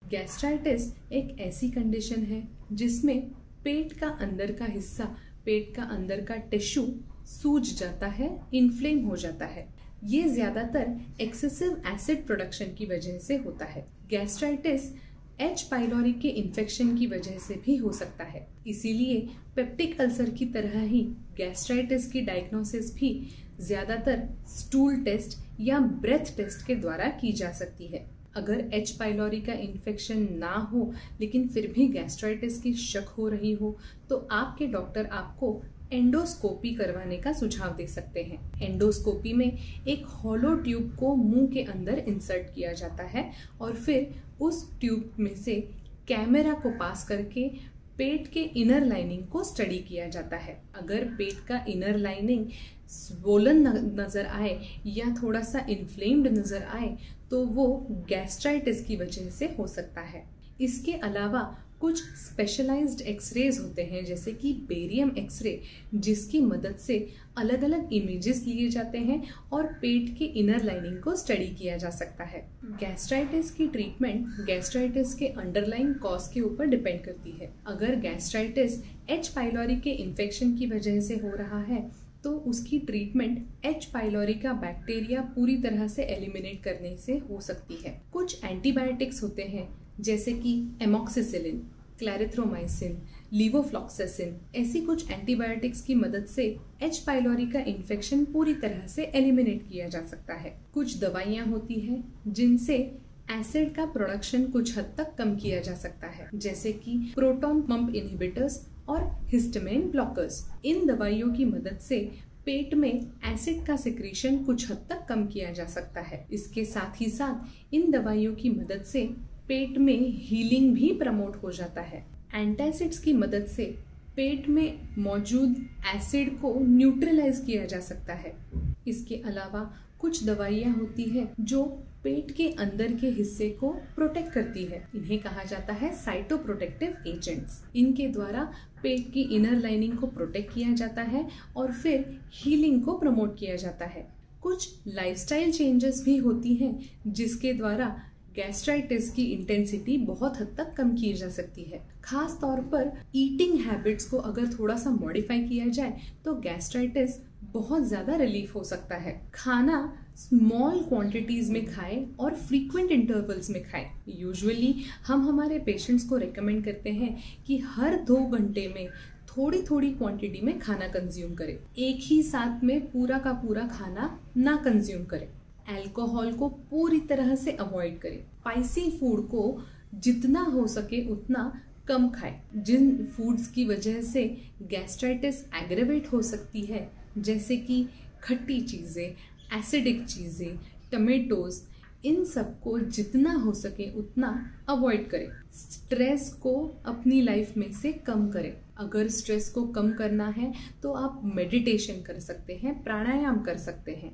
Gastritis एक ऐसी condition है जिसमें पेट का अंदर का हिस्सा, पेट का अंदर का टिश्यू सूज जाता है, इन्फ्लेम हो जाता है। ये ज्यादातर एक्सेसिव एसिड प्रोडक्शन की वजह से होता है। गैस्ट्राइटिस एच पाइलोरी के इन्फेक्शन की वजह से भी हो सकता है। इसीलिए पेप्टिक अल्सर की तरह ही गैस्ट्राइटिस की डायग्नोसिस भी ज्यादातर स्टूल टेस्ट या ब्रेथ टेस्ट के द्वारा की जा सकती है। अगर एच पाइलोरी का इन्फेक्शन ना हो लेकिन फिर भी गैस्ट्राइटिस की शक हो रही हो तो आपके डॉक्टर आपको एंडोस्कोपी करवाने का सुझाव दे सकते हैं। एंडोस्कोपी में एक हॉलो ट्यूब को मुंह के अंदर इंसर्ट किया जाता है और फिर उस ट्यूब में से कैमरा को पास करके पेट के इनर लाइनिंग को स्टडी किया जाता है। अगर पेट का इनर लाइनिंग स्वोलन नजर आए या थोड़ा सा इन्फ्लेम्ड नजर आए तो वो गैस्ट्राइटिस की वजह से हो सकता है। इसके अलावा कुछ स्पेशलाइज्ड एक्सरेज होते हैं जैसे कि बेरियम एक्सरे, जिसकी मदद से अलग अलग इमेजेस लिए जाते हैं और पेट के इनर लाइनिंग को स्टडी किया जा सकता है। गैस्ट्राइटिस की ट्रीटमेंट गैस्ट्राइटिस के अंडरलाइंग कॉज के ऊपर डिपेंड करती है। अगर गैस्ट्राइटिस एच पाइलोरी के इन्फेक्शन की वजह से हो रहा है तो उसकी ट्रीटमेंट एच पाइलोरी का बैक्टीरिया पूरी तरह से एलिमिनेट करने से हो सकती है। कुछ एंटीबायोटिक्स होते हैं जैसे कि एमॉक्सिसिलिन, क्लैरिथ्रोमाइसिन, लीवोफ्लॉक्सासिन, ऐसी कुछ एंटीबायोटिक्स की मदद से एच पाइलोरी का इन्फेक्शन पूरी तरह से एलिमिनेट किया जा सकता है। कुछ दवाइयां होती हैं जिनसे एसिड का प्रोडक्शन कुछ हद तक कम किया जा सकता है जैसे कि प्रोटॉन पंप इनहिबिटर्स और हिस्टामाइन ब्लॉकर्स। इन दवाइयों की मदद से पेट में एसिड का सिक्रीशन कुछ हद तक कम किया जा सकता है। इसके साथ ही साथ इन दवाइयों की मदद से पेट में हीलिंग भी प्रमोट हो जाता है। एंटासिड्स की मदद से पेट में मौजूद एसिड को न्यूट्रलाइज किया जा सकता है। इसके अलावा कुछ दवाइयां होती है जो पेट के अंदर के हिस्से को प्रोटेक्ट करती है। इन्हें कहा जाता है साइटोप्रोटेक्टिव एजेंट्स। इनके द्वारा पेट की इनर लाइनिंग को प्रोटेक्ट किया जाता है और फिर हीलिंग को प्रमोट किया जाता है। कुछ लाइफस्टाइल चेंजेस भी होती हैं जिसके द्वारा गैस्ट्राइटिस की इंटेंसिटी बहुत हद तक कम की जा सकती है। खास तौर पर ईटिंग हैबिट्स को अगर थोड़ा सा मॉडिफाई किया जाए तो गैस्ट्राइटिस बहुत ज्यादा रिलीफ हो सकता है। खाना स्मॉल क्वांटिटीज में खाएं और फ्रीक्वेंट इंटरवल्स में खाएं। यूजुअली हम हमारे पेशेंट्स को रेकमेंड करते हैं कि हर 2 घंटे में थोड़ी थोड़ी क्वांटिटी में खाना कंज्यूम करें। एक ही साथ में पूरा का पूरा खाना ना कंज्यूम करें। अल्कोहल को पूरी तरह से अवॉइड करें। स्पाइसी फूड को जितना हो सके उतना कम खाएं। जिन फूड्स की वजह से गैस्ट्राइटिस एग्रेवेट हो सकती है जैसे कि खट्टी चीज़ें, एसिडिक चीज़ें, टमेटोज, इन सबको जितना हो सके उतना अवॉइड करें। स्ट्रेस को अपनी लाइफ में से कम करें। अगर स्ट्रेस को कम करना है तो आप मेडिटेशन कर सकते हैं, प्राणायाम कर सकते हैं।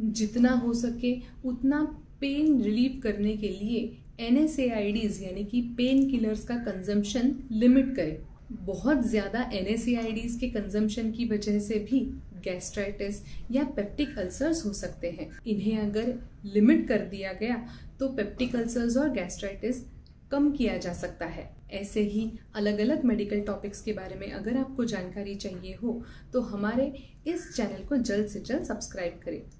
जितना हो सके उतना पेन रिलीव करने के लिए NSAIDs यानी कि पेन किलर्स का कंजम्पशन लिमिट करें। बहुत ज़्यादा NSAIDs के कंजम्पशन की वजह से भी गैस्ट्राइटिस या पेप्टिक अल्सर्स हो सकते हैं। इन्हें अगर लिमिट कर दिया गया तो पेप्टिक अल्सर्स और गैस्ट्राइटिस कम किया जा सकता है। ऐसे ही अलग अलग मेडिकल टॉपिक्स के बारे में अगर आपको जानकारी चाहिए हो तो हमारे इस चैनल को जल्द से जल्द सब्सक्राइब करें।